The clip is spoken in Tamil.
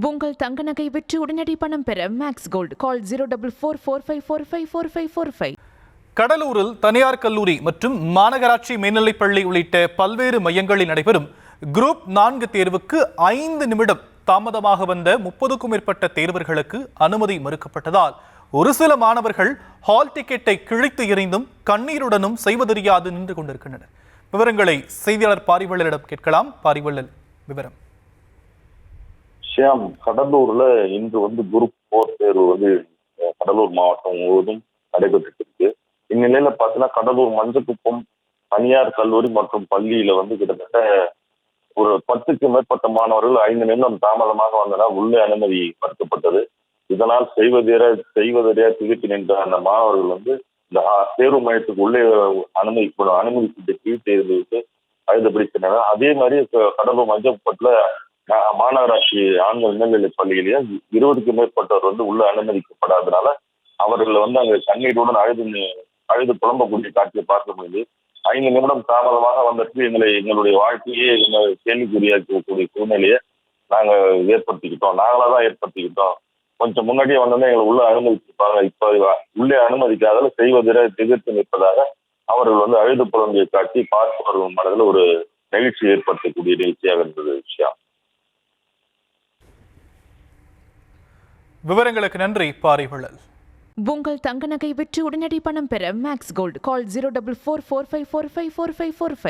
உங்கள் தங்க நகை விற்று உடனடி பணம் பெற மேக்ஸ் கோல்ட் கால் 04445454545. கடலூரில் தனியார் கல்லூரி மற்றும் மாநகராட்சி மேல்நிலைப்பள்ளி உள்ளிட்ட பல்வேறு மையங்களில் நடைபெறும் குரூப் 4 தேர்வுக்கு 5 நிமிடம் தாமதமாக வந்த 30க்கும் மேற்பட்ட தேர்வர்களுக்கு அனுமதி மறுக்கப்பட்டதால் ஒரு சில மாணவர்கள் ஹால் டிக்கெட்டை கிழித்து எறிந்தும் கண்ணீருடனும் செய்வதறியாது நின்று கொண்டிருக்கின்றனர். விவரங்களை செய்தியாளர் பாரிவள்ளலிடம் கேட்கலாம். பாரிவள்ளல், விவரம். கடலூர்ல இன்று குரூப் 4 தேர்வு கடலூர் மாவட்டம் முழுவதும் நடைபெற்று இருக்கு. இந்நிலையில பாத்தீங்கன்னா கடலூர் மஞ்சக்குப்பம் தனியார் கல்லூரி மற்றும் பள்ளியில கிட்டத்தட்ட ஒரு 10க்கும் மேற்பட்ட மாணவர்கள் 5 நிமிடம் தாமதமாக வந்தனால் உள்ளே அனுமதி மறுக்கப்பட்டது. இதனால் செய்வதறிய திகைத்து நின்ற அந்த மாணவர்கள் இந்த தேர்வு மையத்துக்கு உள்ளே அனுமதி கீழ்த்து இருந்துவிட்டு அழுது பிடித்தனர். அதே மாதிரி கடலூர் மஞ்சக்குப்பத்துல மாநகராட்சி ஆண்கள் மேல்நிலைப் பள்ளியிலேயே 20க்கும் மேற்பட்டவர் உள்ள அனுமதிக்கப்படாதனால அவர்கள் அங்க கண்ணீருடன் அழுது புலம்பக்கூடிய காட்சியை பார்க்க முடியுது. 5 நிமிடம் தாமதமாக வந்துட்டு எங்களுடைய வாழ்க்கையே கேள்விக்குறியாக்கக்கூடிய சூழ்நிலையை நாங்க நாங்களாதான் ஏற்படுத்திக்கிட்டோம். கொஞ்சம் முன்னாடியே வந்தோம்னா எங்களை உள்ள அனுமதிச்சிருப்பாங்க, இப்ப உள்ளே அனுமதிக்காதால செய்வதில் திகழ்த்து நிற்பதாக அவர்கள் அழுது புலம்பிய காட்சி பார்ப்பவர்கள் மனதில் ஒரு நெகிழ்ச்சி ஏற்படுத்தக்கூடிய நிகழ்ச்சியாக இருந்தது. விவரங்களுக்கு நன்றி பாரிவள்ளல். உங்கள் தங்க நகை விற்று உடனடி பணம் பெற மேக்ஸ் கோல்ட் கால் 04445454545.